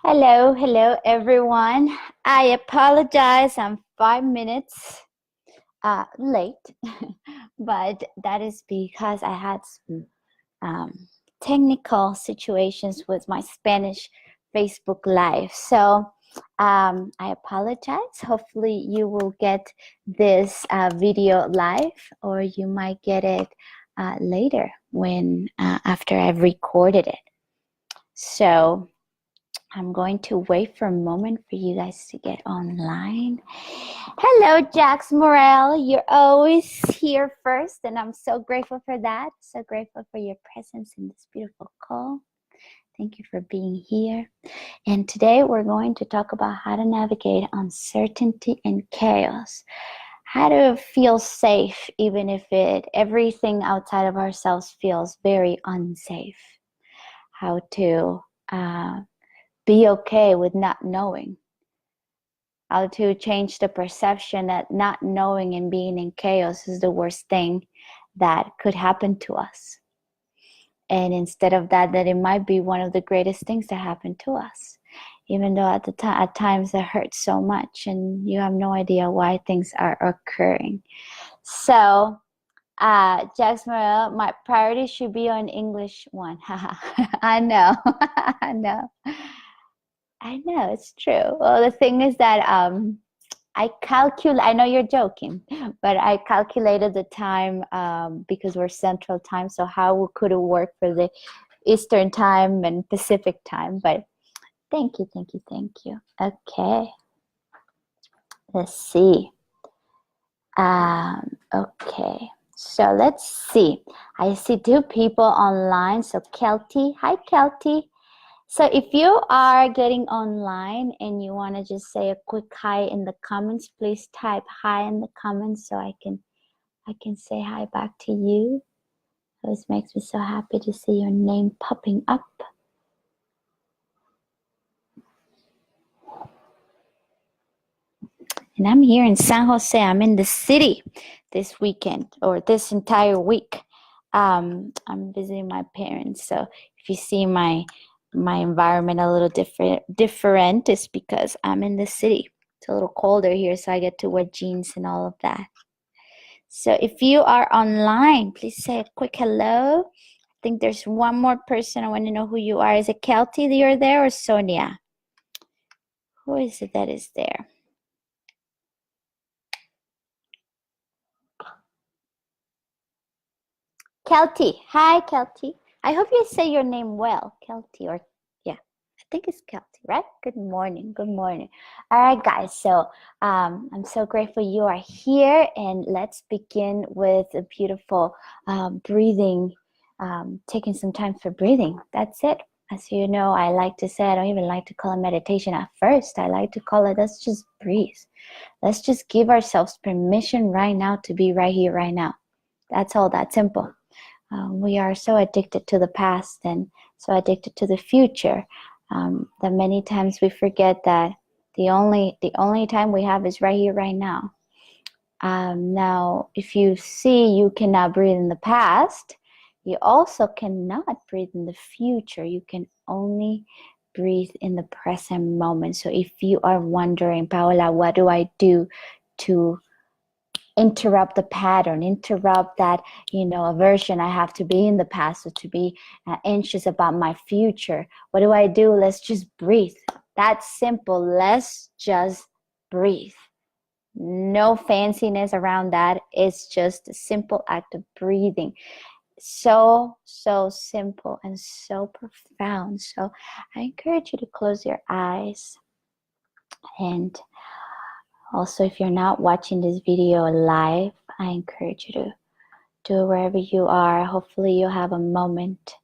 Hello everyone. I apologize. I'm 5 minutes late, but that is because I had some technical situations with my Spanish Facebook Live. So I apologize. Hopefully, you will get this video live, or you might get it later when after I've recorded it. So I'm going to wait for a moment for you guys to get online. Hello, Jax Morel. You're always here first, and I'm so grateful for that. So grateful for your presence in this beautiful call. Thank you for being here. And today we're going to talk about how to navigate uncertainty and chaos. How to feel safe even if everything outside of ourselves feels very unsafe. How to be okay with not knowing. How to change the perception that not knowing and being in chaos is the worst thing that could happen to us. And instead of that it might be one of the greatest things that happen to us. Even though at times it hurts so much and you have no idea why things are occurring. So, Jax Morel, my priority should be on English one. I know. I know. I know, it's true. Well, the thing is that I know you're joking, but I calculated the time because we're Central Time, so how could it work for the Eastern Time and Pacific Time? But thank you. Okay, let's see. Okay, so let's see. I see two people online. So Kelty, hi Kelty. So if you are getting online and you want to just say a quick hi in the comments, please type hi in the comments so I can say hi back to you. This makes me so happy to see your name popping up. And I'm here in San Jose. I'm in the city this weekend or this entire week. I'm visiting my parents. So if you see my environment a little different, it's because I'm in the city. It's a little colder here, so I get to wear jeans and all of that. So if you are online, please say a quick hello. I think there's one more person. I want to know who you are. Is it Kelty that you're there or Sonia? Who is it that is there? Kelty. Hi, Kelty. I hope you say your name well, Kelty, or yeah, I think it's Kelty, right? Good morning. All right, guys. So I'm so grateful you are here, and let's begin with a beautiful breathing, taking some time for breathing. That's it. As you know, I like to say, I don't even like to call it meditation at first. I like to call it, let's just breathe. Let's just give ourselves permission right now to be right here, right now. That's all that simple. We are so addicted to the past and so addicted to the future that many times we forget that the only time we have is right here, right now. Now, if you see you cannot breathe in the past, you also cannot breathe in the future. You can only breathe in the present moment. So if you are wondering, Paola, what do I do to interrupt the pattern, interrupt that, aversion I have to be in the past or to be anxious about my future? What do I do? Let's just breathe. That's simple. Let's just breathe. No fanciness around that. It's just a simple act of breathing. So simple and so profound. So I encourage you to close your eyes. And also, if you're not watching this video live, I encourage you to do it wherever you are. Hopefully you have a moment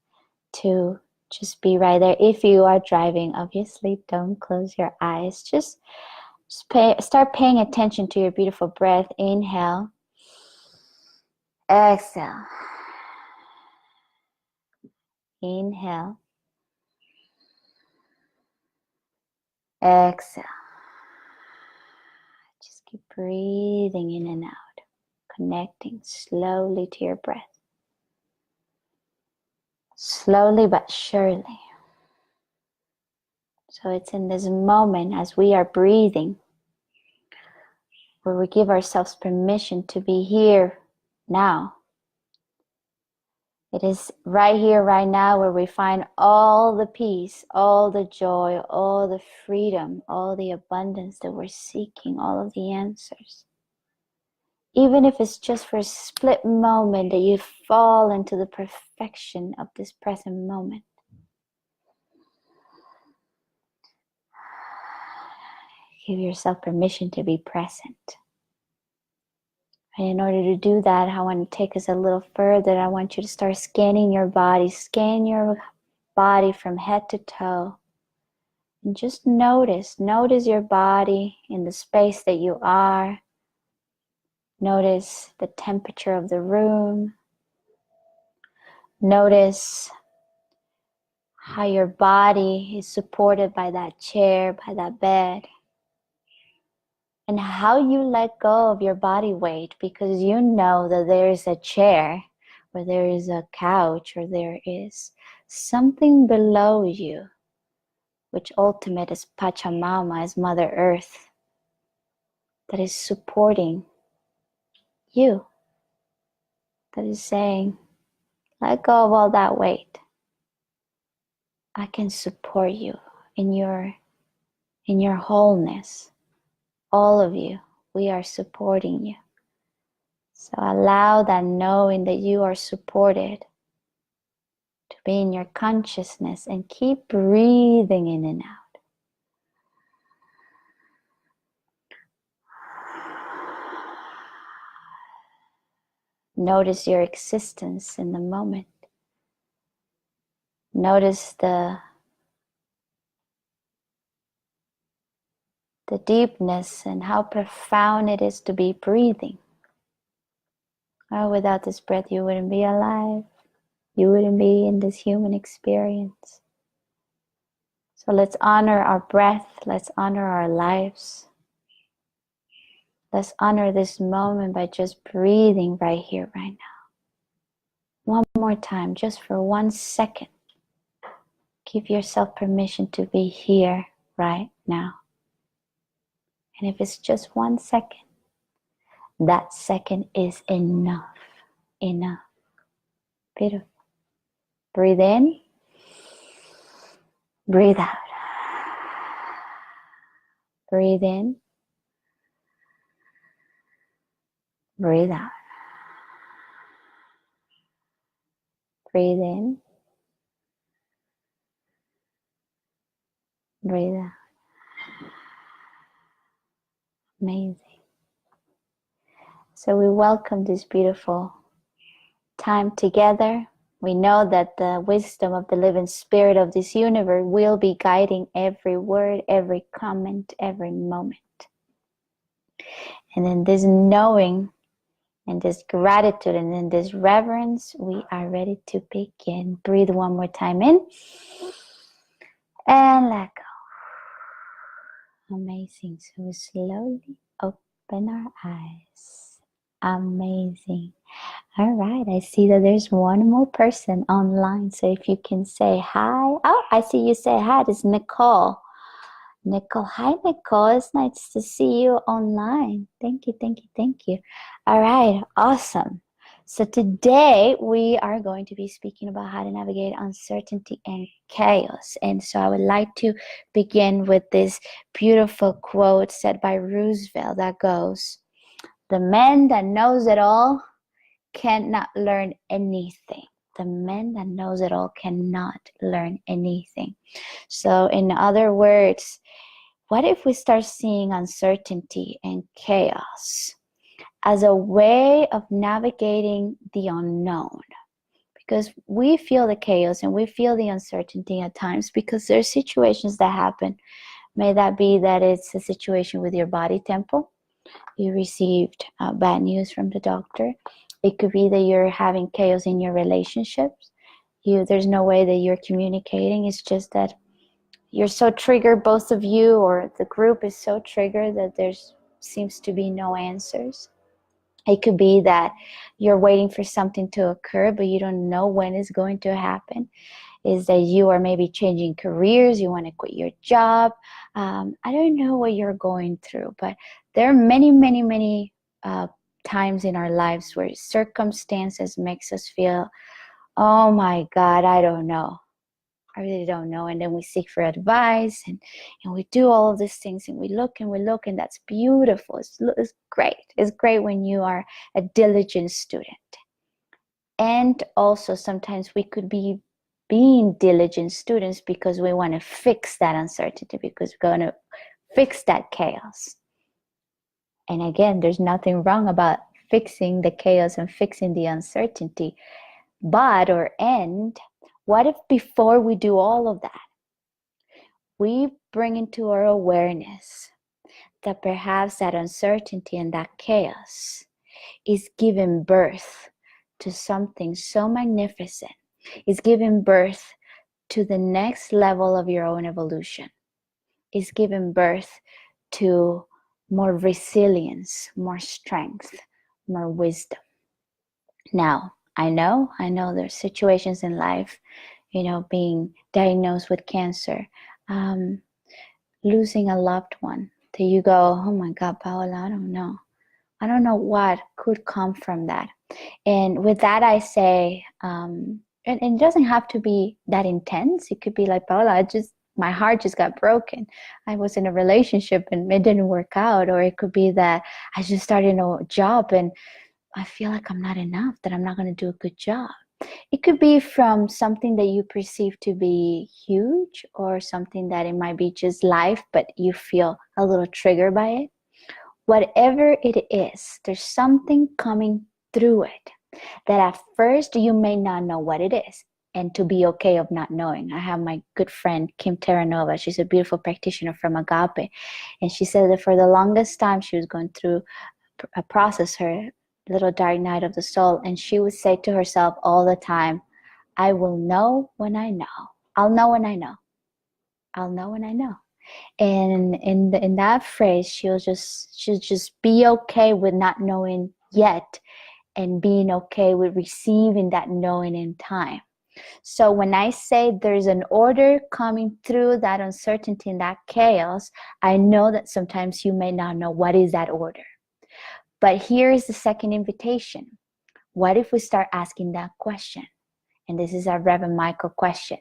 to just be right there. If you are driving, obviously don't close your eyes. Just start paying attention to your beautiful breath. Inhale. Exhale. Inhale. Exhale. Just keep breathing in and out, connecting slowly to your breath. Slowly but surely. So it's in this moment as we are breathing where we give ourselves permission to be here now. It is right here, right now, where we find all the peace, all the joy, all the freedom, all the abundance that we're seeking, all of the answers. Even if it's just for a split moment that you fall into the perfection of this present moment. Give yourself permission to be present. And in order to do that, I want to take us a little further. I want you to start scanning your body. Scan your body from head to toe. And just notice your body in the space that you are. Notice the temperature of the room. Notice how your body is supported by that chair, by that bed. And how you let go of your body weight, because you know that there is a chair, or there is a couch, or there is something below you, which ultimate is Pachamama, is Mother Earth, that is supporting you, that is saying, let go of all that weight. I can support you in your wholeness. All of you, we are supporting you. So allow that knowing that you are supported to be in your consciousness, and keep breathing in and out. Notice your existence in the moment. Notice the deepness and how profound it is to be breathing. Oh, without this breath, you wouldn't be alive. You wouldn't be in this human experience. So let's honor our breath. Let's honor our lives. Let's honor this moment by just breathing right here, right now. One more time, just for 1 second. Give yourself permission to be here right now. And if it's just 1 second, that second is enough. Enough. Beautiful. Breathe in. Breathe out. Breathe in. Breathe out. Breathe in. Breathe out. Amazing. So we welcome this beautiful time together. We know that the wisdom of the living spirit of this universe will be guiding every word, every comment, every moment. And in this knowing, and this gratitude, and in this reverence, we are ready to begin. Breathe one more time in. And let go. Amazing. So we slowly open our eyes. Amazing. All right. I see that there's one more person online. So if you can say hi. Oh, I see you say hi. It's Nicole. Nicole. Hi, Nicole. It's nice to see you online. Thank you, thank you, thank you. All right. Awesome. So today we are going to be speaking about how to navigate uncertainty and chaos. And so I would like to begin with this beautiful quote said by Roosevelt that goes, "The man that knows it all cannot learn anything." The man that knows it all cannot learn anything. So in other words, what if we start seeing uncertainty and chaos as a way of navigating the unknown? Because we feel the chaos and we feel the uncertainty at times because there are situations that happen. May that be that it's a situation with your body temple. You received bad news from the doctor. It could be that you're having chaos in your relationships. There's no way that you're communicating. It's just that you're so triggered, both of you, or the group is so triggered that there seems to be no answers. It could be that you're waiting for something to occur, but you don't know when it's going to happen. is that you are maybe changing careers, you want to quit your job. I don't know what you're going through, but there are many, many, many times in our lives where circumstances makes us feel, oh my God, I don't know. I really don't know. And then we seek for advice, and we do all of these things, and we look, and that's beautiful. It's great. It's great when you are a diligent student. And also sometimes we could be being diligent students because we want to fix that uncertainty, because we're going to fix that chaos. And again, there's nothing wrong about fixing the chaos and fixing the uncertainty. But, what if before we do all of that, we bring into our awareness that perhaps that uncertainty and that chaos is giving birth to something so magnificent, is giving birth to the next level of your own evolution, is giving birth to more resilience, more strength, more wisdom. Now, I know there's situations in life, being diagnosed with cancer, losing a loved one, that you go, oh my God, Paola, I don't know what could come from that. And with that, I say, and it doesn't have to be that intense. It could be like, Paola, my heart just got broken. I was in a relationship and it didn't work out. Or it could be that I just started a job and I feel like I'm not enough, that I'm not going to do a good job. It could be from something that you perceive to be huge, or something that it might be just life, but you feel a little triggered by it. Whatever it is, there's something coming through it that at first you may not know what it is, and to be okay of not knowing. I have my good friend Kim Terranova. She's a beautiful practitioner from Agape, and she said that for the longest time she was going through a process, her little dark night of the soul, and she would say to herself all the time, I will know when I know. I'll know when I know. I'll know when I know. And in that phrase, she'll just be okay with not knowing yet, and being okay with receiving that knowing in time. So when I say there's an order coming through that uncertainty and that chaos, I know that sometimes you may not know what is that order. But here is the second invitation. What if we start asking that question? And this is our Reverend Michael question.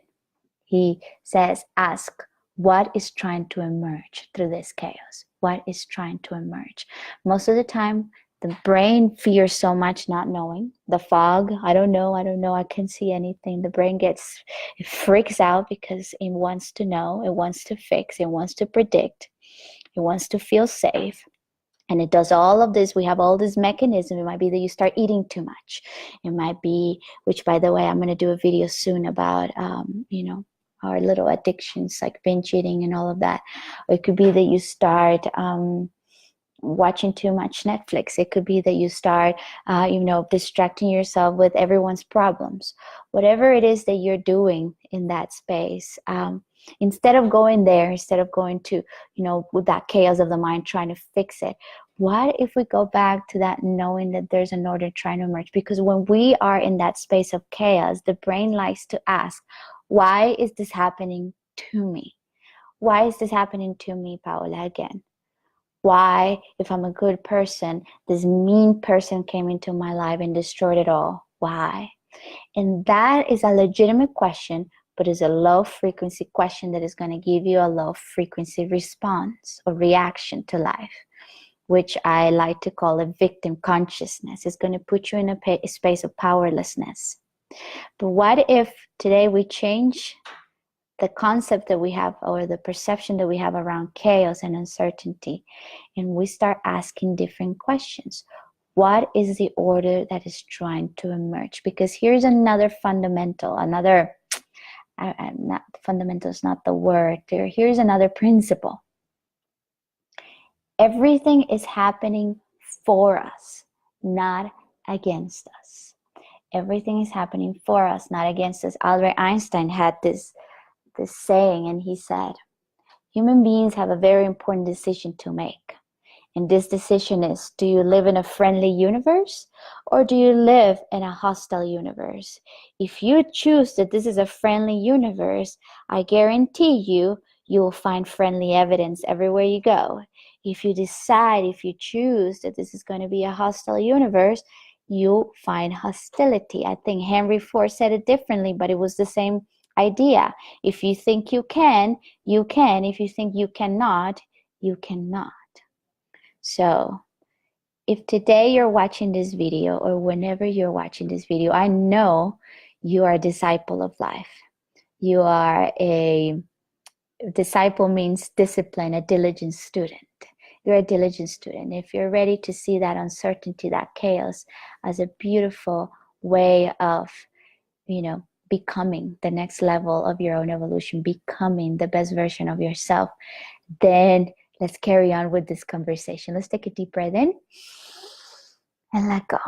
He says, ask, what is trying to emerge through this chaos? What is trying to emerge? Most of the time, the brain fears so much not knowing. The fog, I don't know, I can't see anything. The brain it freaks out because it wants to know, it wants to fix, it wants to predict, it wants to feel safe. And it does all of this. We have all these mechanisms. It might be that you start eating too much. It might be, which by the way, I'm going to do a video soon about, our little addictions like binge eating and all of that. Or it could be that you start watching too much Netflix. It could be that you start, distracting yourself with everyone's problems. Whatever it is that you're doing in that space, instead of going there, instead of going to, with that chaos of the mind trying to fix it, what if we go back to that knowing that there's an order trying to emerge? Because when we are in that space of chaos, the brain likes to ask, why is this happening to me? Why is this happening to me, Paola, again? Why, if I'm a good person, this mean person came into my life and destroyed it all? Why? And that is a legitimate question, but is a low frequency question that is going to give you a low frequency response or reaction to life, which I like to call a victim consciousness. It's going to put you in a space of powerlessness. But what if today we change the concept that we have, or the perception that we have around chaos and uncertainty, and we start asking different questions? What is the order that is trying to emerge? Because here's another fundamental, not fundamental is not the word there. Here's another principle. Everything is happening for us, not against us. Everything is happening for us, not against us. Albert Einstein had this saying, and he said, human beings have a very important decision to make. And this decision is, do you live in a friendly universe or do you live in a hostile universe? If you choose that this is a friendly universe, I guarantee you will find friendly evidence everywhere you go. If you decide, if you choose that this is going to be a hostile universe, you'll find hostility. I think Henry Ford said it differently, but it was the same idea. If you think you can, you can. If you think you cannot, you cannot. So if today you're watching this video or whenever you're watching this video, I know you are a disciple of life. You are a disciple, means discipline, a diligent student. You're a diligent student. If you're ready to see that uncertainty, that chaos as a beautiful way of, becoming the next level of your own evolution, becoming the best version of yourself, then let's carry on with this conversation. Let's take a deep breath in and let go.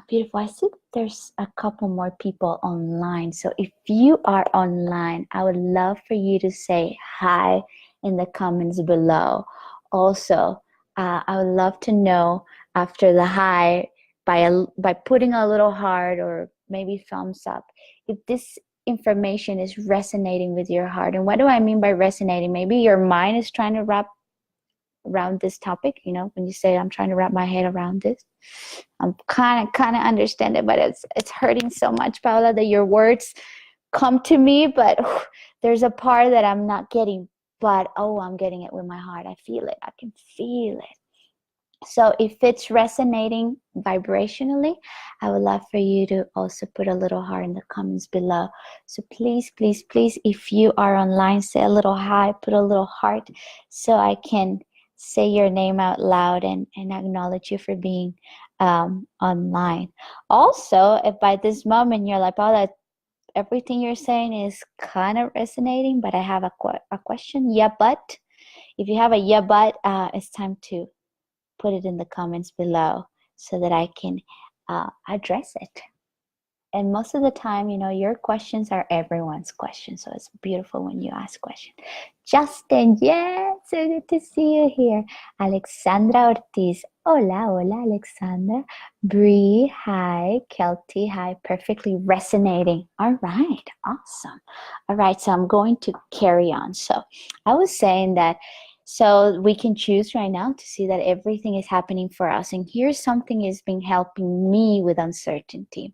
Beautiful. I see there's a couple more people online. So if you are online, I would love for you to say hi in the comments below. Also, I would love to know after the hi by putting a little heart or maybe thumbs up if this information is resonating with your heart. And what do I mean by resonating? Maybe your mind is trying to wrap around this topic, when you say I'm trying to wrap my head around this. I'm kind of understand it, but it's hurting so much, Paula, that your words come to me, but there's a part that I'm not getting, but I'm getting it with my heart. I feel it. I can feel it. So if it's resonating vibrationally, I would love for you to also put a little heart in the comments below. So please, please, please, if you are online, say a little hi, put a little heart so I can say your name out loud and acknowledge you for being online. Also, if by this moment you're like, oh, that everything you're saying is kind of resonating, but I have a question. Yeah, but if you have a yeah, but it's time to put it in the comments below so that I can address it. And most of the time, your questions are everyone's questions. So it's beautiful when you ask questions. Justin, yes, so good to see you here. Alexandra Ortiz, hola, hola, Alexandra. Bree, hi. Kelty, hi. Perfectly resonating. All right, awesome. All right, so I'm going to carry on. So I was saying that so we can choose right now to see that everything is happening for us. And here's something has been helping me with uncertainty.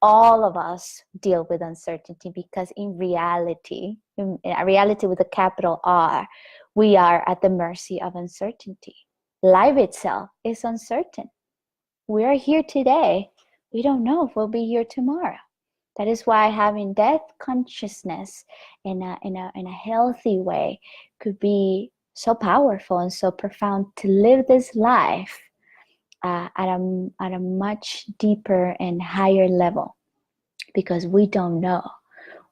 All of us deal with uncertainty because in reality with a capital R, we are at the mercy of uncertainty. Life itself is uncertain. We are here today. We don't know if we'll be here tomorrow. That is why having death consciousness in a healthy way could be so powerful and so profound to live this life at a much deeper and higher level. Because we don't know.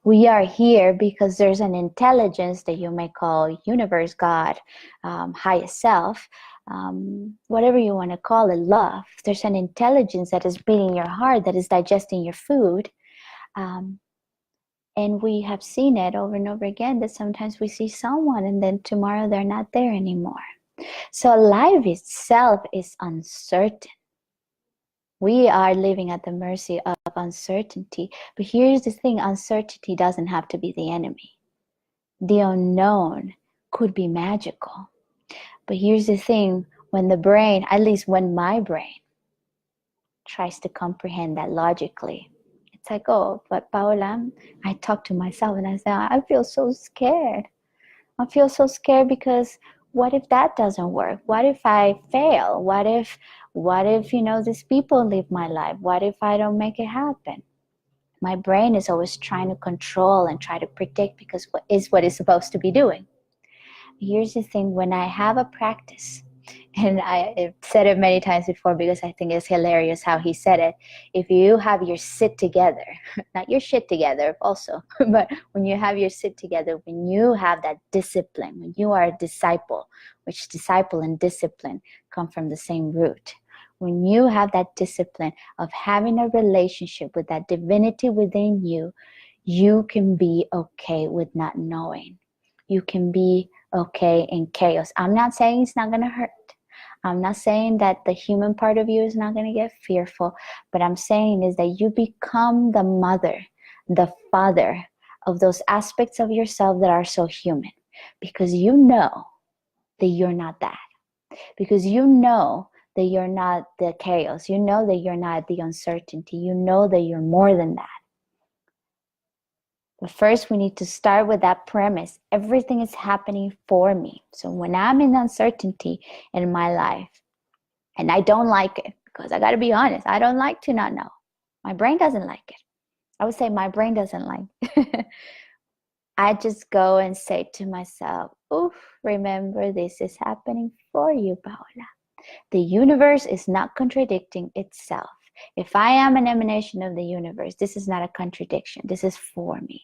We are here because there's an intelligence that you may call universe, God, highest self, whatever you want to call it, love. There's an intelligence that is beating your heart, that is digesting your food. And we have seen it over and over again that sometimes we see someone and then tomorrow they're not there anymore. So life itself is uncertain. We are living at the mercy of uncertainty. But here's the thing, uncertainty doesn't have to be the enemy. The unknown could be magical. But here's the thing, when the brain, at least when my brain tries to comprehend that logically, it's like, oh, but Paola, I talk to myself and I say, I feel so scared. I feel so scared because what if that doesn't work? What if I fail? What if these people leave my life? What if I don't make it happen? My brain is always trying to control and try to predict because what it's supposed to be doing. Here's the thing, when I have a practice, and I've said it many times before because I think it's hilarious how he said it. If you have your sit together, not your shit together also, but when you have your sit together, when you have that discipline, when you are a disciple, which disciple and discipline come from the same root. When you have that discipline of having a relationship with that divinity within you, you can be okay with not knowing. You can be okay in chaos. I'm not saying it's not going to hurt. I'm not saying that the human part of you is not going to get fearful, but I'm saying is that you become the mother, the father of those aspects of yourself that are so human, because you know that you're not that, because you know that you're not the chaos, you know that you're not the uncertainty, you know that you're more than that. But first, we need to start with that premise. Everything is happening for me. So when I'm in uncertainty in my life, and I don't like it, because I got to be honest, I don't like to not know. My brain doesn't like it. I would say my brain doesn't like it. I just go and say to myself, oof, remember this is happening for you, Paola. The universe is not contradicting itself. If I am an emanation of the universe, this is not a contradiction. This is for me.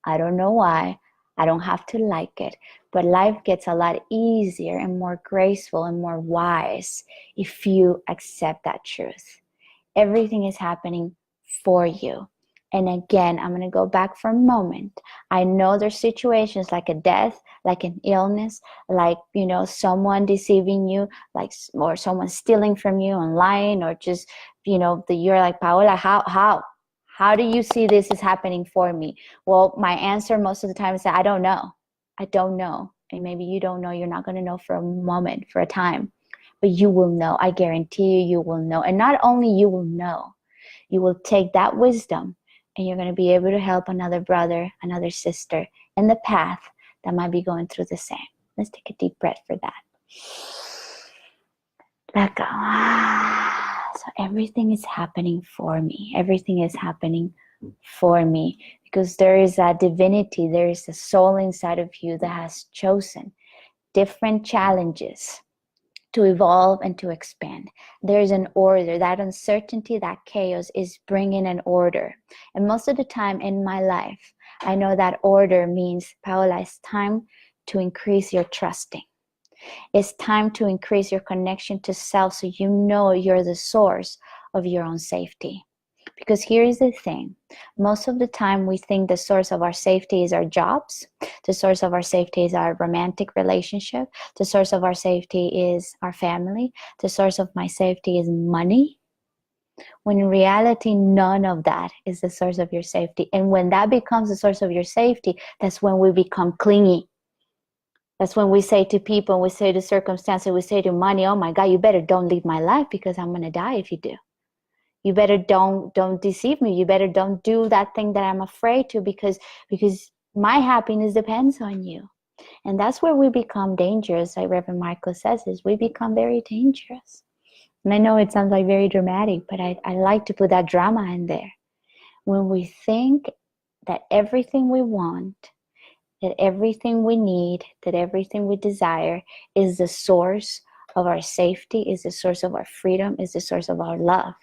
I don't know why. I don't have to like it. But life gets a lot easier and more graceful and more wise if you accept that truth. Everything is happening for you. And again, I'm going to go back for a moment. I know there's situations like a death, like an illness, like, someone deceiving you, like, or someone stealing from you and lying, or just, you're like, Paola, how do you see this is happening for me? Well, my answer most of the time is that I don't know. I don't know. And maybe you don't know. You're not going to know for a moment, for a time, but you will know. I guarantee you will know. And not only you will know, you will take that wisdom and you're going to be able to help another brother, another sister in the path that might be going through the same. Let's take a deep breath for that. Let go. So everything is happening for me. Everything is happening for me because there is a divinity, there is a soul inside of you that has chosen different challenges to evolve and to expand. There's an order. That uncertainty, that chaos is bringing an order. And most of the time in my life, I know that order means, Paola, it's time to increase your trusting. It's time to increase your connection to self so you know you're the source of your own safety. Because here's the thing. Most of the time we think the source of our safety is our jobs. The source of our safety is our romantic relationship. The source of our safety is our family. The source of my safety is money. When in reality, none of that is the source of your safety. And when that becomes the source of your safety, that's when we become clingy. That's when we say to people, we say to circumstances, we say to money, oh my God, you better don't leave my life because I'm going to die if you do. You better don't deceive me. You better don't do that thing that I'm afraid to because my happiness depends on you. And that's where we become dangerous, like Reverend Michael says, is we become very dangerous. And I know it sounds like very dramatic, but I like to put that drama in there. When we think that everything we want, that everything we need, that everything we desire is the source of our safety, is the source of our freedom, is the source of our love.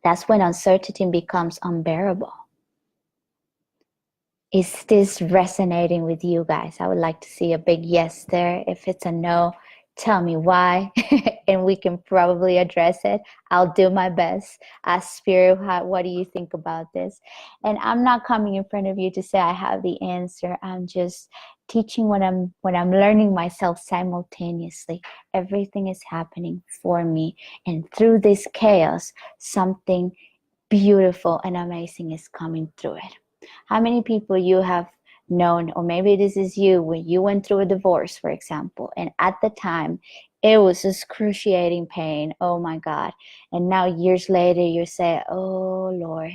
That's when uncertainty becomes unbearable. Is this resonating with you guys? I would like to see a big yes there. If it's a no, tell me why, and we can probably address it. I'll do my best. Ask Spirit, what do you think about this? And I'm not coming in front of you to say I have the answer. I'm just teaching what I'm learning myself simultaneously. Everything is happening for me, and through this chaos, something beautiful and amazing is coming through it. How many people you have known, or maybe this is you, when you went through a divorce, for example, and at the time it was excruciating pain, oh my God, and now years later you say, oh Lord,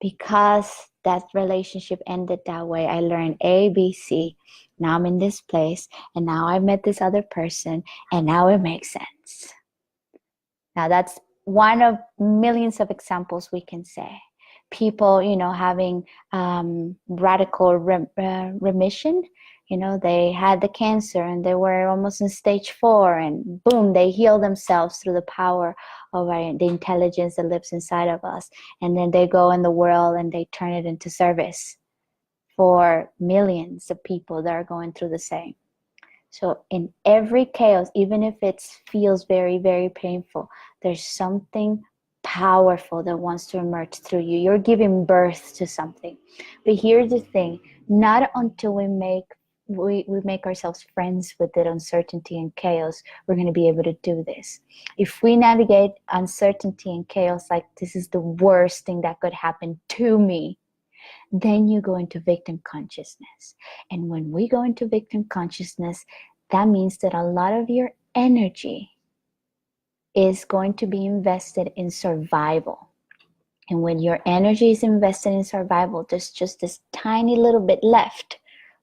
because that relationship ended that way, I learned A, B, C, now I'm in this place, and now I met this other person, and now it makes sense. Now that's one of millions of examples we can say. People, having radical remission. They had the cancer and they were almost in stage 4, and boom, they heal themselves through the power of the intelligence that lives inside of us. And then they go in the world and they turn it into service for millions of people that are going through the same. So in every chaos, even if it feels very, very painful, there's something powerful that wants to emerge through you. You're giving birth to something. But here's the thing, not until we make we make ourselves friends with that uncertainty and chaos, we're going to be able to do this. If we navigate uncertainty and chaos like this is the worst thing that could happen to me, then you go into victim consciousness. And when we go into victim consciousness, that means that a lot of your energy is going to be invested in survival. And when your energy is invested in survival, there's just this tiny little bit left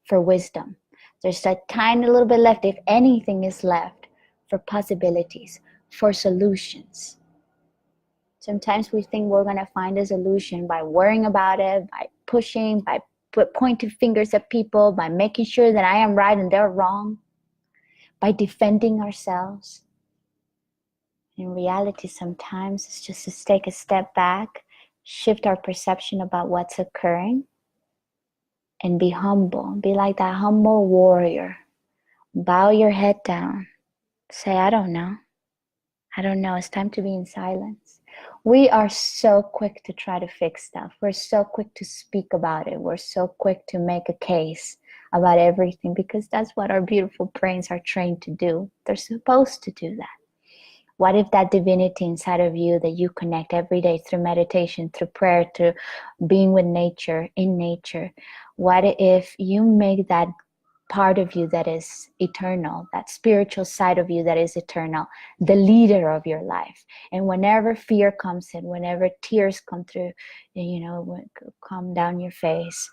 for wisdom. There's a tiny little bit left, if anything is left, for possibilities, for solutions. Sometimes we think we're going to find a solution by worrying about it, by pushing, by pointing fingers at people, by making sure that I am right and they're wrong, by defending ourselves. In reality, sometimes it's just to take a step back, shift our perception about what's occurring, and be humble. Be like that humble warrior. Bow your head down. Say, I don't know. I don't know. It's time to be in silence. We are so quick to try to fix stuff. We're so quick to speak about it. We're so quick to make a case about everything because that's what our beautiful brains are trained to do. They're supposed to do that. What if that divinity inside of you that you connect every day through meditation, through prayer, through being with nature, in nature, what if you make that part of you that is eternal, that spiritual side of you that is eternal, the leader of your life? And whenever fear comes in, whenever tears come through, come down your face,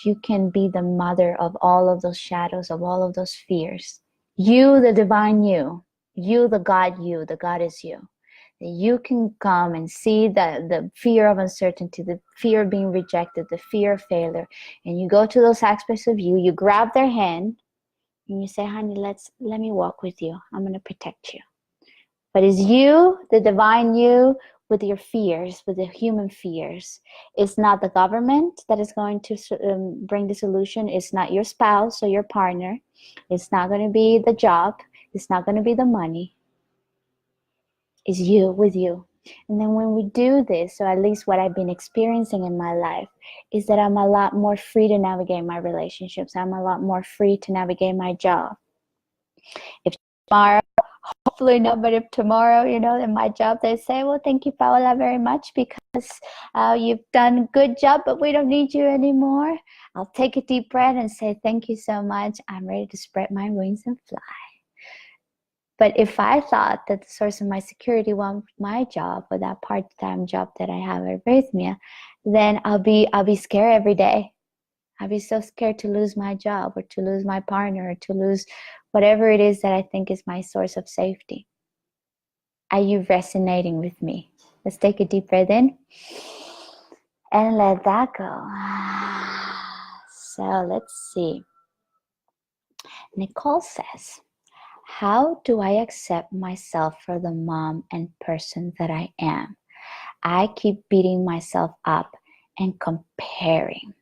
you can be the mother of all of those shadows, of all of those fears. You, the divine you, the God is you. You can come and see the fear of uncertainty, the fear of being rejected, the fear of failure. And you go to those aspects of you grab their hand, and you say, honey, let me walk with you. I'm going to protect you. But it's you, the divine you, with your fears, with the human fears. It's not the government that is going to bring the solution. It's not your spouse or your partner. It's not going to be the job. It's not going to be the money. It's you with you. And then when we do this, or at least what I've been experiencing in my life, is that I'm a lot more free to navigate my relationships. I'm a lot more free to navigate my job. If tomorrow, hopefully not, but if tomorrow, in my job, they say, well, thank you, Paola, very much because you've done a good job, but we don't need you anymore. I'll take a deep breath and say, thank you so much. I'm ready to spread my wings and fly. But if I thought that the source of my security was my job, or that part-time job that I have at Rhythmia, then I'll be scared every day. I'll be so scared to lose my job, or to lose my partner, or to lose whatever it is that I think is my source of safety. Are you resonating with me? Let's take a deep breath in and let that go. So let's see. Nicole says, how do I accept myself for the mom and person that I am? I keep beating myself up and comparing.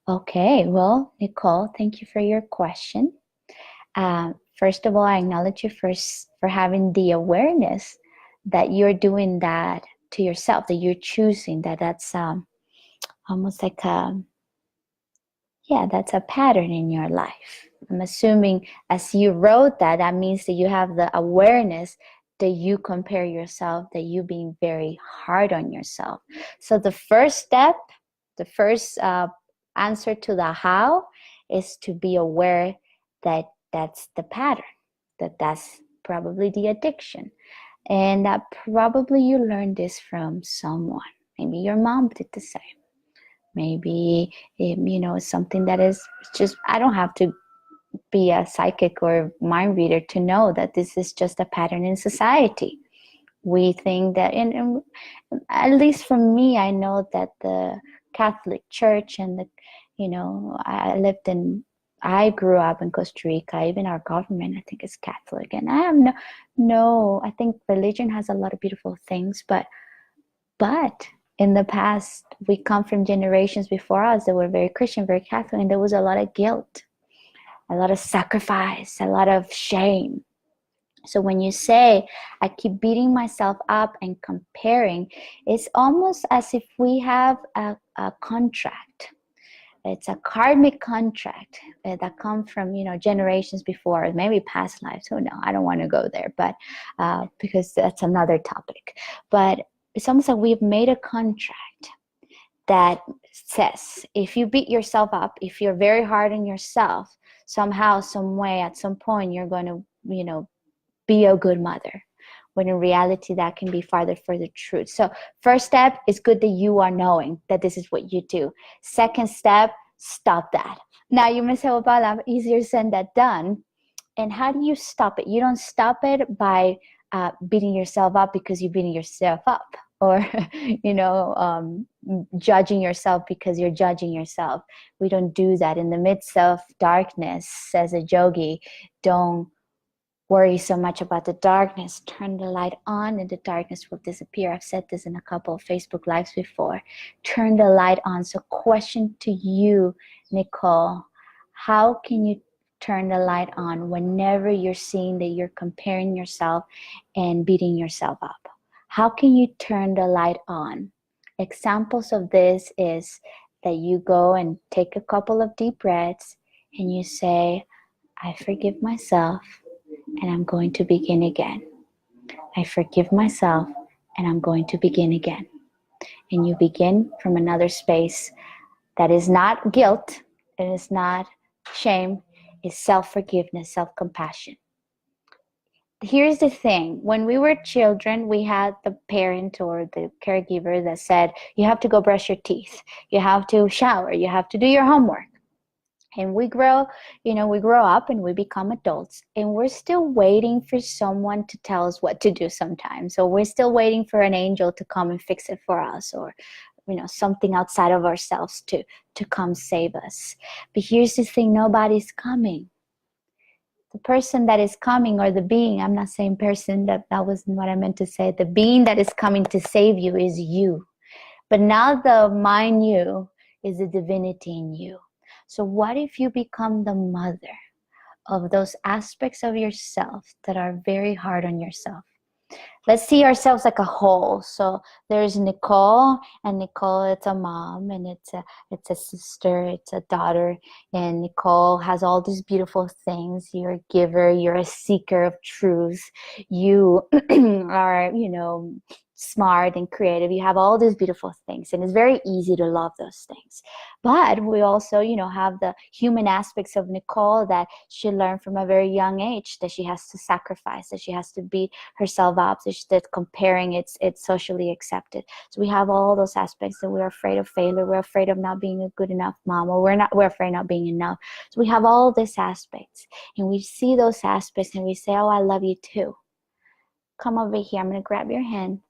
Okay, well, Nicole, thank you for your question. First of all, I acknowledge you first for having the awareness that you're doing that to yourself, that you're choosing that's almost like that's a pattern in your life. I'm assuming as you wrote that means that you have the awareness that you compare yourself, that you being very hard on yourself. So the first step, the first answer to the how is to be aware that that's the pattern, that's probably the addiction. And that probably you learned this from someone. Maybe your mom did the same. Maybe, it's something that is just, I don't have to be a psychic or mind reader to know that this is just a pattern in society. We think that, and at least for me, I know that the Catholic Church and I grew up in Costa Rica. Even our government, I think, is Catholic. And I have I think religion has a lot of beautiful things, but in the past, we come from generations before us that were very Christian, very Catholic, and there was a lot of guilt, a lot of sacrifice, a lot of shame. So when you say, I keep beating myself up and comparing, it's almost as if we have a contract. it's a karmic contract that comes from, generations before, maybe past lives. Oh no, I don't want to go there, but because that's another topic. But it's almost like we've made a contract that says if you beat yourself up, if you're very hard on yourself, somehow, some way, at some point, you're going to, be a good mother. When in reality, that can be farther for the truth. So first step is good that you are knowing that this is what you do. Second step, stop that. Now you may say, well, Paula, easier said than done. And how do you stop it? You don't stop it by beating yourself up because you're beating yourself up, or judging yourself because you're judging yourself. We don't do that. In the midst of darkness, says a yogi, don't worry so much about the darkness. Turn the light on and the darkness will disappear. I've said this in a couple of Facebook Lives before. Turn the light on. So question to you, Nicole, how can you turn the light on whenever you're seeing that you're comparing yourself and beating yourself up? How can you turn the light on? Examples of this is that you go and take a couple of deep breaths and you say, I forgive myself and I'm going to begin again. I forgive myself and I'm going to begin again. And you begin from another space that is not guilt, it is not shame, it's self-forgiveness, self-compassion. Here's the thing. When we were children, we had the parent or the caregiver that said, you have to go brush your teeth, you have to shower, you have to do your homework. And we grow up and we become adults, and we're still waiting for someone to tell us what to do sometimes. So we're still waiting for an angel to come and fix it for us, or something outside of ourselves to come save us. But here's the thing, nobody's coming. The person that is coming, or the being, I'm not saying person, that wasn't what I meant to say. The being that is coming to save you is you. But now the mind you is the divinity in you. So what if you become the mother of those aspects of yourself that are very hard on yourself? Let's see ourselves like a whole. So there's Nicole, and Nicole, it's a mom, and it's a sister, it's a daughter, and Nicole has all these beautiful things. You're a giver, you're a seeker of truth, you are, smart and creative. You have all these beautiful things, and it's very easy to love those things. But we also, have the human aspects of Nicole that she learned from a very young age, that she has to sacrifice, that she has to beat herself up, that comparing it's socially accepted. So we have all those aspects that we're afraid of failure, we're afraid of not being a good enough mom, or we're afraid of not being enough. So we have all these aspects, and we see those aspects and we say, oh, I love you too. Come over here, I'm going to grab your hand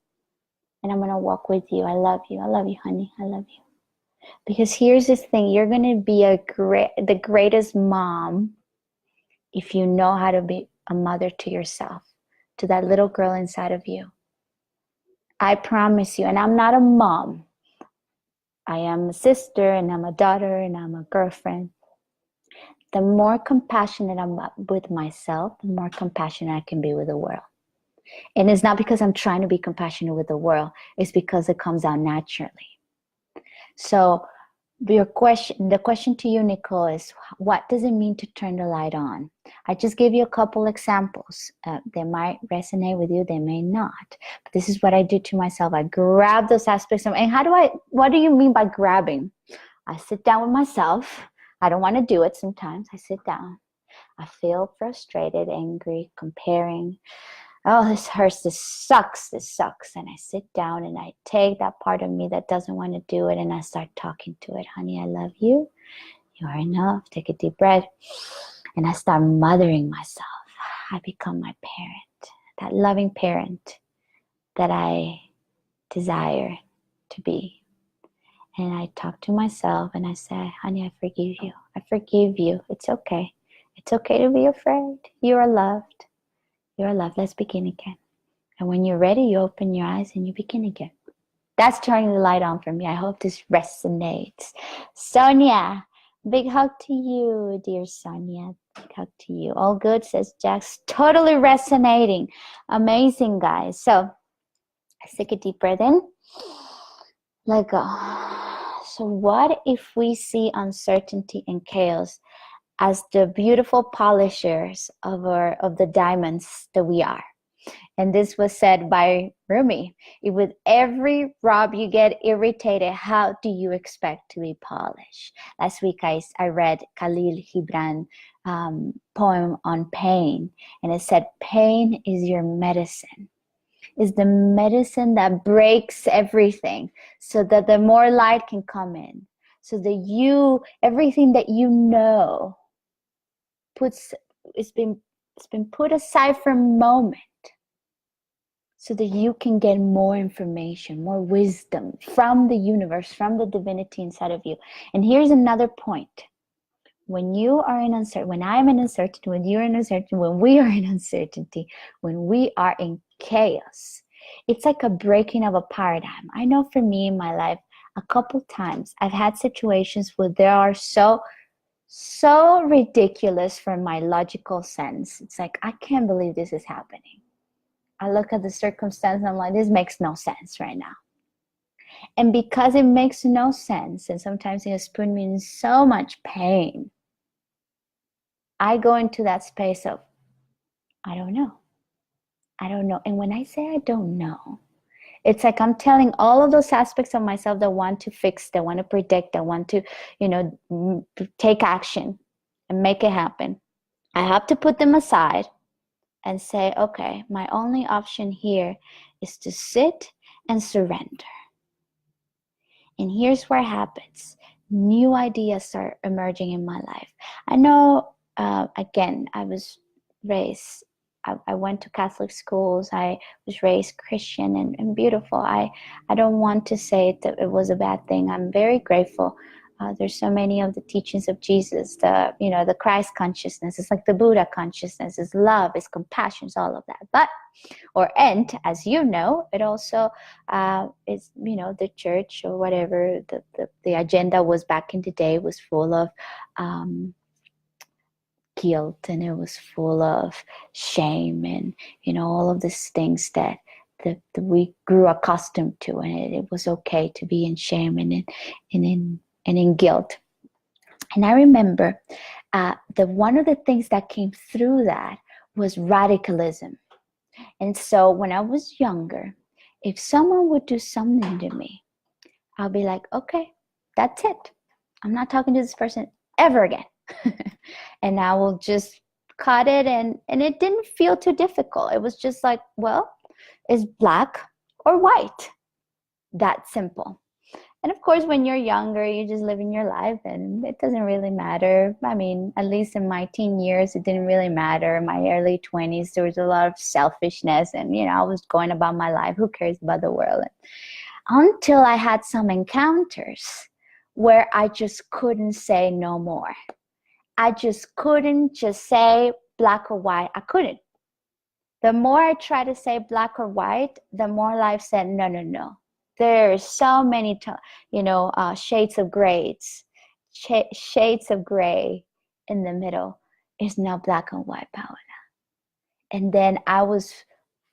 and I'm going to walk with you. I love you, honey, I love you. Because here's this thing, you're going to be the greatest mom if you know how to be a mother to yourself, to that little girl inside of you. I promise you, and I'm not a mom. I am a sister, and I'm a daughter, and I'm a girlfriend. The more compassionate I'm with myself, the more compassionate I can be with the world. And it's not because I'm trying to be compassionate with the world. It's because it comes out naturally. So the question to you, Nicole, is what does it mean to turn the light on? I just gave you a couple examples. They might resonate with you, they may not. But this is what I do to myself. I grab those aspects of, and what do you mean by grabbing? I sit down with myself. I don't want to do it sometimes. I sit down. I feel frustrated, angry, comparing. Oh, this hurts, this sucks. And I sit down and I take that part of me that doesn't want to do it and I start talking to it. Honey, I love you. You are enough. Take a deep breath. And I start mothering myself. I become my parent, that loving parent that I desire to be. And I talk to myself and I say, honey, I forgive you. I forgive you. It's okay. It's okay to be afraid. You are loved. You're loved. Let's begin again. And when you're ready, you open your eyes and you begin again. That's turning the light on for me. I hope this resonates. Sonia, big hug to you, dear Sonia. Big hug to you. All good, says Jax. Totally resonating. Amazing, guys. So, let's take a deep breath in. Let go. So what if we see uncertainty and chaos as the beautiful polishers of the diamonds that we are? And this was said by Rumi. With every rub you get irritated, how do you expect to be polished? Last week I read Khalil Gibran poem on pain, and it said, pain is your medicine. Is the medicine that breaks everything so that the more light can come in. So that everything that you know it's been put aside for a moment so that you can get more information, more wisdom from the universe, from the divinity inside of you. And here's another point. When you are in uncertainty, when I'm in uncertainty, when you're in uncertainty, when we are in uncertainty, when we are in chaos, it's like a breaking of a paradigm. I know for me in my life, a couple times I've had situations where they are so ridiculous from my logical sense. It's like, I can't believe this is happening. I look at the circumstance and I'm like, this makes no sense right now. And because it makes no sense, and sometimes it has put me in so much pain, I go into that space of, I don't know. I don't know. And when I say I don't know, it's like I'm telling all of those aspects of myself that want to fix, that want to predict, that want to, take action and make it happen. I have to put them aside and say, okay, my only option here is to sit and surrender. And here's where it happens. New ideas start emerging in my life. I know, again, I was raised, I went to Catholic schools. I was raised Christian and beautiful. I don't want to say that it was a bad thing. I'm very grateful. There's so many of the teachings of Jesus, the Christ consciousness. It's like the Buddha consciousness. It's love, it's compassion, it's all of that. And as you know, it also is, the church or whatever, the agenda was back in the day was full of guilt, and it was full of shame, and, all of these things that we grew accustomed to, and it was okay to be in shame and in guilt. And I remember that one of the things that came through that was radicalism. And so when I was younger, if someone would do something to me, I'll be like, okay, that's it. I'm not talking to this person ever again. And I will just cut it, and it didn't feel too difficult. It was just like, well, it's black or white. That simple. And of course, when you're younger, you're just living your life and it doesn't really matter. I mean, at least in my teen years, it didn't really matter. In my early 20s, there was a lot of selfishness and, I was going about my life. Who cares about the world? Until I had some encounters where I just couldn't say no more. I just couldn't just say black or white. I couldn't. The more I tried to say black or white, the more life said, no, no, no. There's so many, shades of grays, shades of gray in the middle. It's not black and white, Paola. And then I was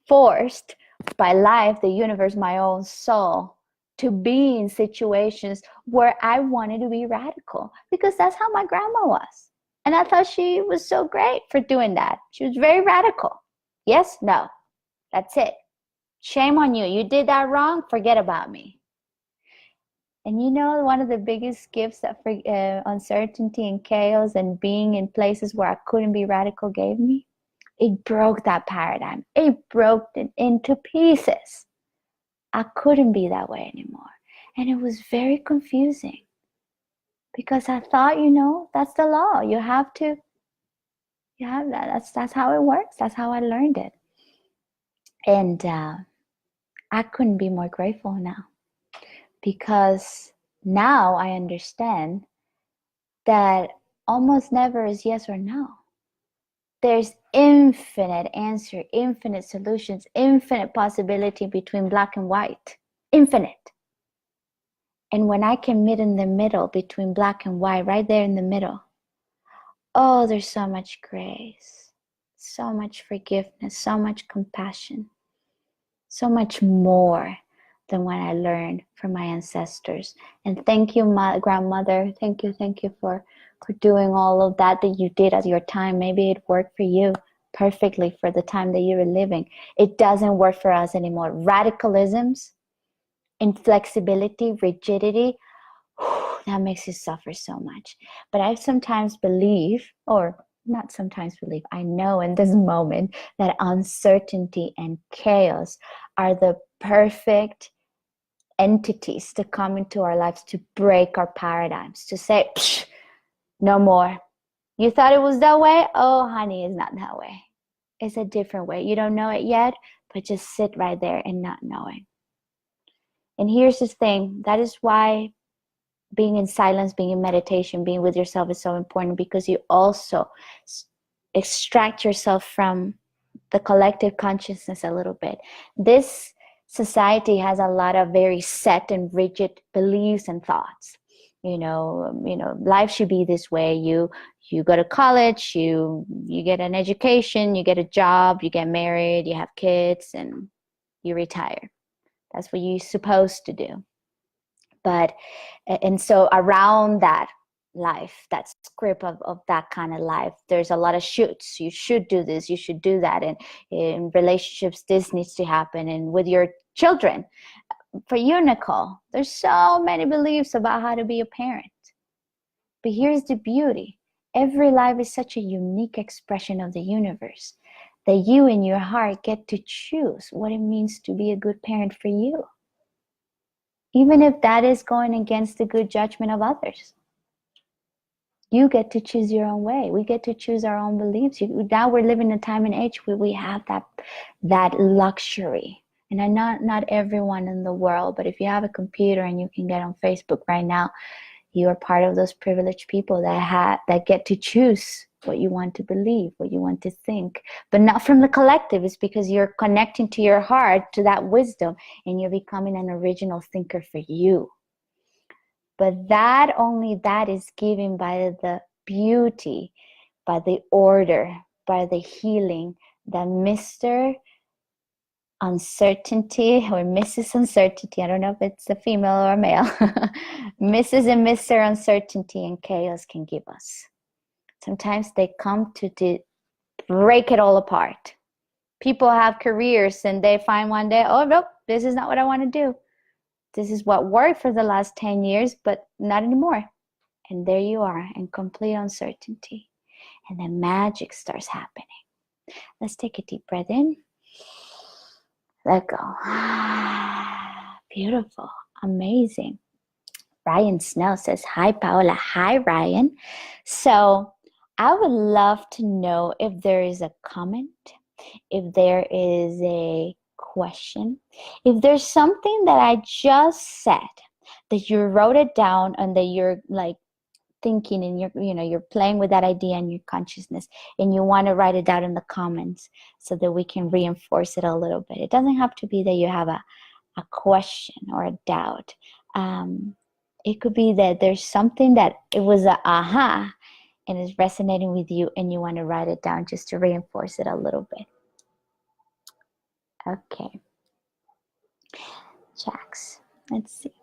forced by life, the universe, my own soul, to be in situations where I wanted to be radical, because that's how my grandma was. And I thought she was so great for doing that. She was very radical. Yes, no, that's it. Shame on you. You did that wrong. Forget about me. And one of the biggest gifts that uncertainty and chaos and being in places where I couldn't be radical gave me? It broke that paradigm. It broke it into pieces. I couldn't be that way anymore. And it was very confusing because I thought, that's the law. You have that. That's how it works. That's how I learned it. And I couldn't be more grateful now, because now I understand that almost never is yes or no. There's infinite answer, infinite solutions, infinite possibility between black and white. Infinite. And when I can meet in the middle between black and white, right there in the middle, oh, there's so much grace, so much forgiveness, so much compassion, so much more than what I learned from my ancestors. And thank you, my grandmother. Thank you for doing all of that you did at your time. Maybe it worked for you perfectly for the time that you were living. It doesn't work for us anymore. Radicalisms, inflexibility, rigidity, that makes you suffer so much. But I sometimes believe, or not sometimes believe, I know in this moment that uncertainty and chaos are the perfect entities to come into our lives to break our paradigms, to say, no more. You thought it was that way? Oh, honey, it's not that way. It's a different way. You don't know it yet, but just sit right there and not knowing. And here's the thing, that is why being in silence, being in meditation, being with yourself is so important, because you also extract yourself from the collective consciousness a little bit. This society has a lot of very set and rigid beliefs and thoughts. Life should be this way. You go to college, you get an education, you get a job, you get married, you have kids, and you retire. That's what you're supposed to do. And so around that life, that script of that kind of life, there's a lot of shoulds. You should do this, you should do that. And in relationships, this needs to happen. And with your children, for you, Nicole, there's so many beliefs about how to be a parent. But here's the beauty. Every life is such a unique expression of the universe that you in your heart get to choose what it means to be a good parent for you. Even if that is going against the good judgment of others. You get to choose your own way. We get to choose our own beliefs. Now we're living in a time and age where we have that luxury. And not everyone in the world, but if you have a computer and you can get on Facebook right now, you are part of those privileged people that get to choose what you want to believe, what you want to think, but not from the collective. It's because you're connecting to your heart, to that wisdom, and you're becoming an original thinker for you. But only that is given by the beauty, by the order, by the healing that Mr. Uncertainty or Mrs. Uncertainty, I don't know if it's a female or a male, Mrs. and Mr. Uncertainty and chaos can give us. Sometimes they come to break it all apart. People have careers and they find one day, oh, nope, this is not what I want to do. This is what worked for the last 10 years, but not anymore. And there you are in complete uncertainty. And then magic starts happening. Let's take a deep breath in. Let go. Beautiful. Amazing. Ryan Snell says, hi, Paola. Hi, Ryan. So I would love to know if there is a comment, if there is a question, if there's something that I just said that you wrote it down and that you're like thinking and you're playing with that idea in your consciousness and you want to write it down in the comments so that we can reinforce it a little bit. It doesn't have to be that you have a question or a doubt. It could be that there's something that it was a aha and is resonating with you and you want to write it down just to reinforce it a little bit. Okay. Jax, let's see.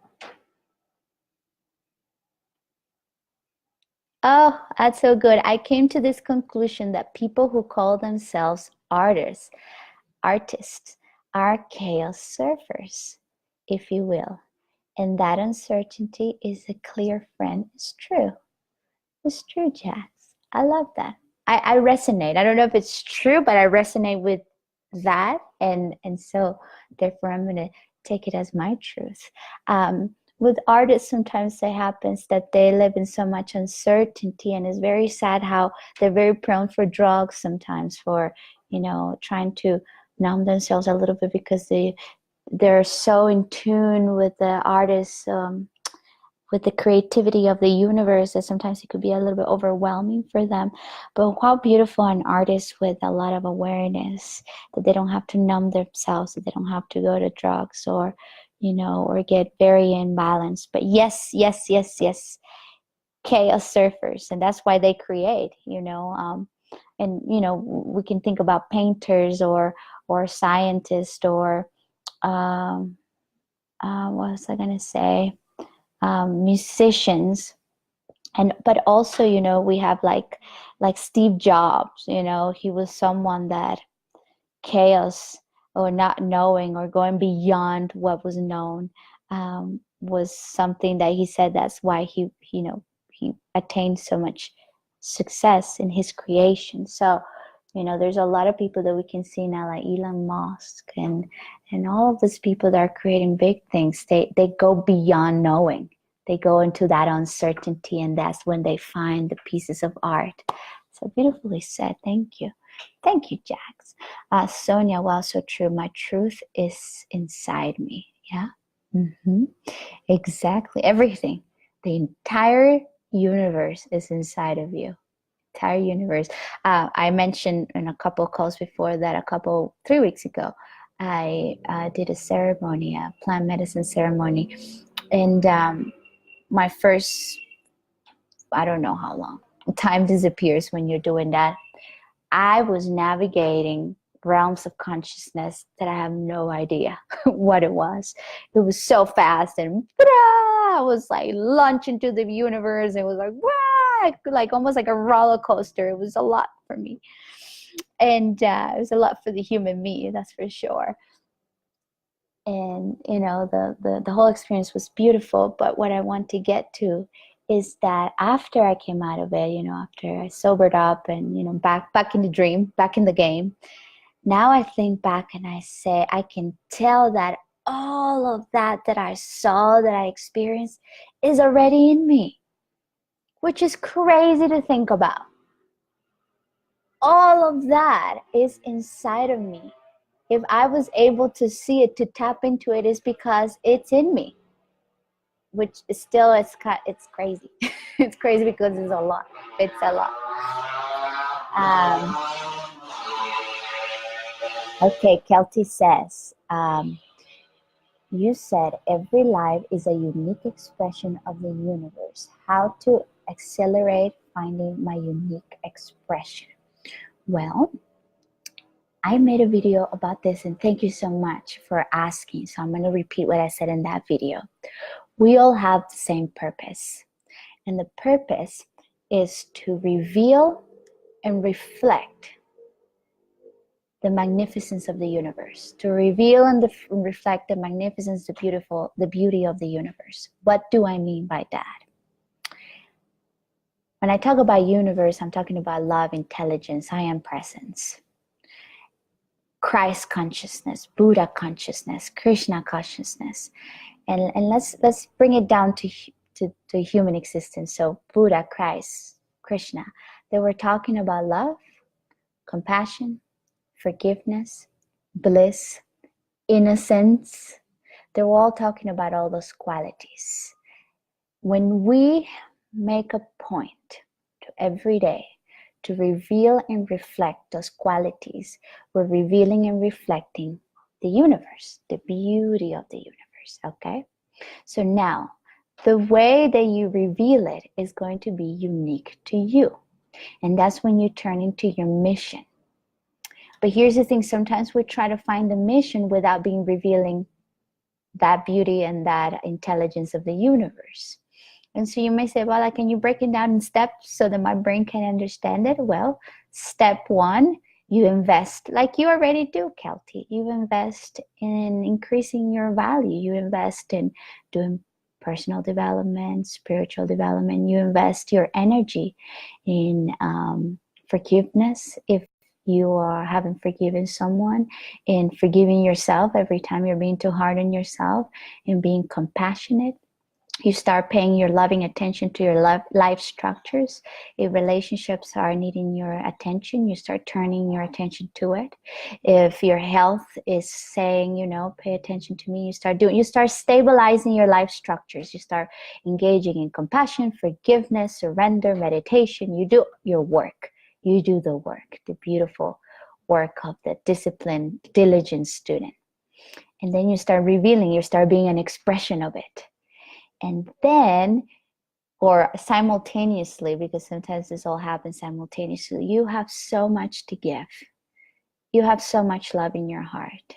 Oh, that's so good. I came to this conclusion that people who call themselves artists are chaos surfers, if you will. And that uncertainty is a clear friend. It's true. It's true, Jazz. I love that. I resonate. I don't know if it's true, but I resonate with that. And so therefore I'm going to take it as my truth. With artists, sometimes it happens that they live in so much uncertainty, and it's very sad how they're very prone for drugs sometimes, for trying to numb themselves a little bit, because they're so in tune with the artists, with the creativity of the universe, that sometimes it could be a little bit overwhelming for them. But how beautiful an artist with a lot of awareness, that they don't have to numb themselves, that they don't have to go to drugs or get very imbalanced. But yes, chaos surfers, and that's why they create, and we can think about painters or scientists or what was I gonna say? Musicians, and but also, you know, we have like Steve Jobs. You know, he was someone that chaos or not knowing or going beyond what was known was something that he said that's why he, you know, he attained so much success in his creation. So, you know, there's a lot of people that we can see now, like Elon Musk and all of these people that are creating big things. They go beyond knowing. They go into that uncertainty, and that's when they find the pieces of art. So beautifully said. Thank you. Thank you, Jax. Sonia, wow, so true. My truth is inside me. Yeah. Mm-hmm. Exactly. Everything. The entire universe is inside of you. Entire universe. I mentioned in a couple of calls before that 3 weeks ago, I did a ceremony, a plant medicine ceremony. And my first, I don't know how long, time disappears when you're doing that. I was navigating realms of consciousness that I have no idea what it was. It was so fast, and I was like launched into the universe. It was like, wow, like almost like a roller coaster. It was a lot for me. And it was a lot for the human me, that's for sure. And you know, the whole experience was beautiful. But what I want to get to is that after I came out of it, you know, after I sobered up and, you know, back in the dream, back in the game, now I think back and I say, I can tell that all of that I saw, that I experienced, is already in me, which is crazy to think about. All of that is inside of me. If I was able to see it, to tap into it, is because it's in me, which is still, it's crazy. It's crazy because it's a lot. It's a lot. Okay, Kelty says, you said every life is a unique expression of the universe. How to accelerate finding my unique expression? Well, I made a video about this, and thank you so much for asking. So I'm going to repeat what I said in that video. We all have the same purpose, and the purpose is to reveal and reflect the magnificence of the universe, to reveal and reflect the magnificence, the beauty of the universe. What do I mean by that? When I talk about universe, I'm talking about love, intelligence, I am presence, Christ consciousness, Buddha consciousness, Krishna consciousness. And let's bring it down to human existence. So Buddha, Christ, Krishna, they were talking about love, compassion, forgiveness, bliss, innocence. They were all talking about all those qualities. When we make a point to every day to reveal and reflect those qualities, we're revealing and reflecting the universe, the beauty of the universe, okay? So now, the way that you reveal it is going to be unique to you. And that's when you turn into your mission. But here's the thing, sometimes we try to find the mission without being revealing that beauty and that intelligence of the universe. And so you may say, well, can you break it down in steps so that my brain can understand it? Well, step one, you invest like you already do, Kelty. You invest in increasing your value. You invest in doing personal development, spiritual development. You invest your energy in forgiveness. If you haven't forgiven someone, in forgiving yourself every time you're being too hard on yourself, and being compassionate. You start paying your loving attention to your life structures. If relationships are needing your attention, you start turning your attention to it. If your health is saying, you know, pay attention to me, you start stabilizing your life structures. You start engaging in compassion, forgiveness, surrender, meditation. You do your work. You do the work, the beautiful work of the disciplined, diligent student. And then you start revealing, you start being an expression of it. And then, or simultaneously, because sometimes this all happens simultaneously, you have so much to give. You have so much love in your heart.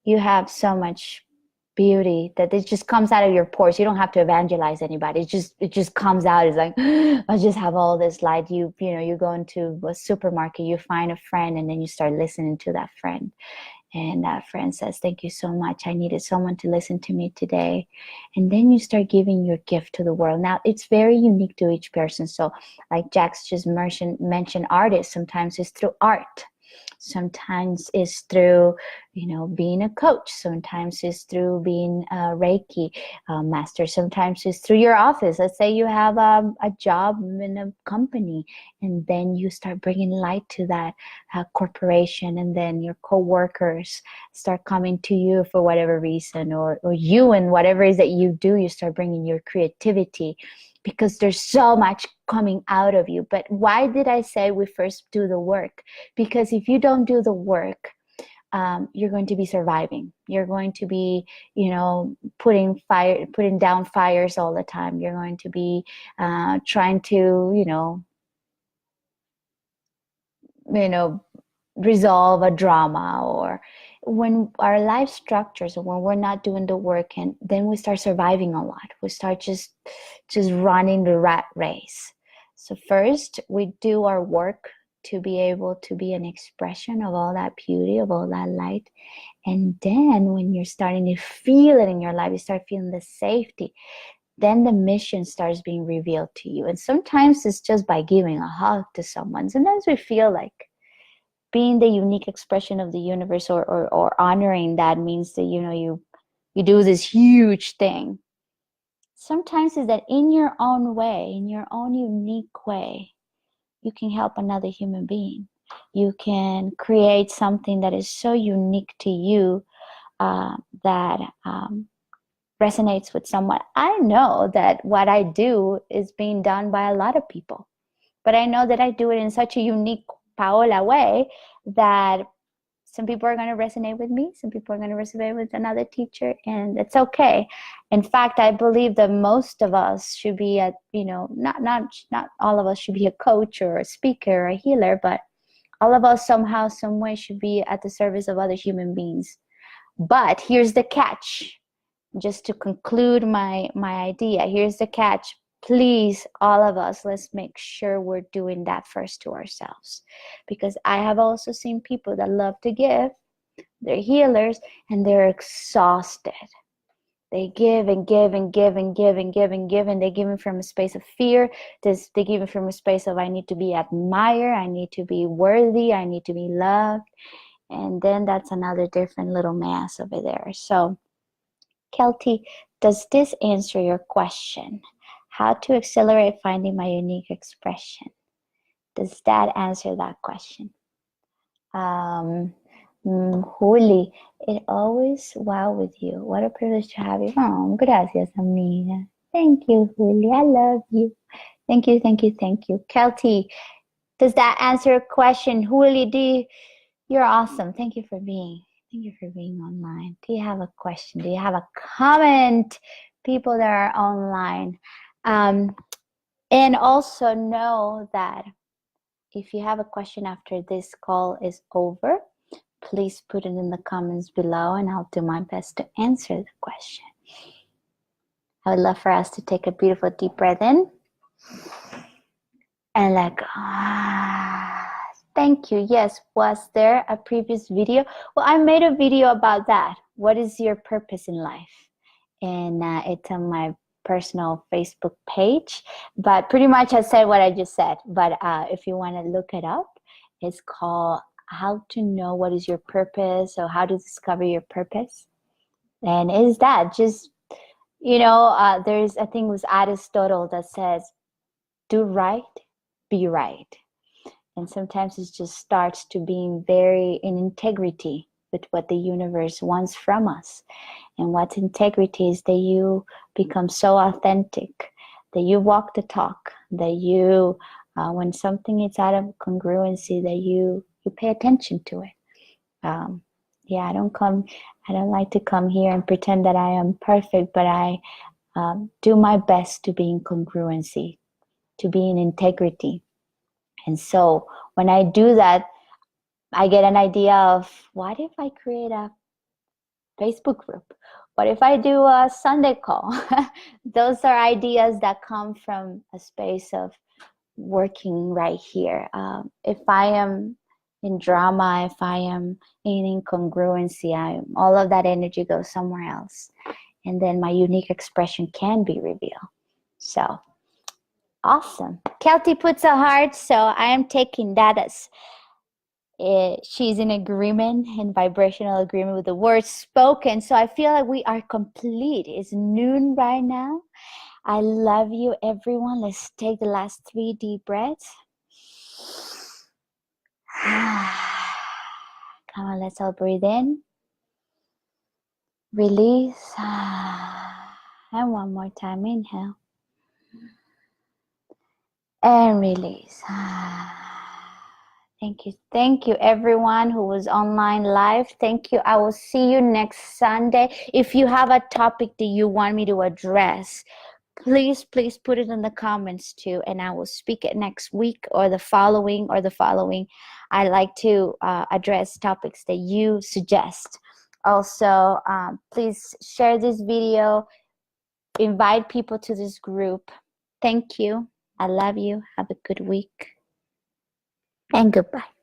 You have so much beauty that it just comes out of your pores. You don't have to evangelize anybody. It just comes out. It's like, I just have all this light. You go into a supermarket, you find a friend, and then you start listening to that friend. And that friend says, thank you so much. I needed someone to listen to me today. And then you start giving your gift to the world. Now, it's very unique to each person. So like Jax just mentioned artists. Sometimes it's through art. Sometimes it's through, being a coach. Sometimes it's through being a Reiki master. Sometimes it's through your office. Let's say you have a job in a company, and then you start bringing light to that corporation, and then your coworkers start coming to you for whatever reason, or you and whatever it is that you do, you start bringing your creativity, because there's so much coming out of you. But why did I say we first do the work? Because if you don't do the work, you're going to be surviving. You're going to be, putting down fires all the time. You're going to be trying to, resolve a drama, or when our life structures, or when we're not doing the work, and then we start surviving a lot. We start just running the rat race. So first we do our work to be able to be an expression of all that beauty, of all that light. And then when you're starting to feel it in your life, you start feeling the safety, then the mission starts being revealed to you. And sometimes it's just by giving a hug to someone. Sometimes we feel like being the unique expression of the universe, or honoring that, means that you do this huge thing. Sometimes is that in your own way, in your own unique way, you can help another human being. You can create something that is so unique to you, that resonates with someone. I know that what I do is being done by a lot of people, but I know that I do it in such a unique Paola way that some people are going to resonate with me, some people are going to resonate with another teacher, and it's okay. In fact, I believe that most of us should be not all of us should be a coach or a speaker or a healer, but all of us somehow, some way should be at the service of other human beings. But here's the catch. Just to conclude my idea, here's the catch. Please, all of us, let's make sure we're doing that first to ourselves. Because I have also seen people that love to give, they're healers, and they're exhausted. They give and give and give and give and give and give, and they give it from a space of fear. They give it from a space of, I need to be admired, I need to be worthy, I need to be loved. And then that's another different little mass over there. So Kelty, does this answer your question? How to accelerate finding my unique expression? Does that answer that question? Juli, it always wow with you. What a privilege to have you. Oh, gracias, amiga. Thank you, Juli. I love you. Thank you, thank you, thank you. Kelty, does that answer a question? Juli, you're awesome. Thank you for being online. Do you have a question? Do you have a comment? People that are online. And also know that if you have a question after this call is over, please put it in the comments below, and I'll do my best to answer the question. I would love for us to take a beautiful deep breath in and let go. Thank you. Yes, was there a previous video? Well, I made a video about that. What is your purpose in life? And it's on my personal Facebook page. But pretty much I said what I just said. But if you want to look it up, it's called How to Know What is Your Purpose, or How to Discover Your Purpose. And is that just, there's, I think it was Aristotle that says, do right, be right. And sometimes it just starts to being very in integrity with what the universe wants from us. And what's integrity is that you become so authentic, that you walk the talk, that you, when something is out of congruency, that you pay attention to it. I don't like to come here and pretend that I am perfect, but I do my best to be in congruency, to be in integrity. And so when I do that, I get an idea of, what if I create a Facebook group? What if I do a Sunday call? Those are ideas that come from a space of working right here. If I am in drama, if I am in incongruency, all of that energy goes somewhere else. And then my unique expression can be revealed. So awesome. Kelty puts a heart, so I am taking that as she's in agreement, in vibrational agreement with the words spoken. So I feel like we are complete. It's noon right now. I love you, everyone. Let's take the last 3 deep breaths. Come on, let's all breathe in. Release. And one more time. Inhale. And release. Thank you. Thank you, everyone who was online live. Thank you. I will see you next Sunday. If you have a topic that you want me to address, please put it in the comments too, and I will speak it next week or the following. I like to address topics that you suggest. Also, please share this video, invite people to this group. Thank you. I love you. Have a good week, and goodbye.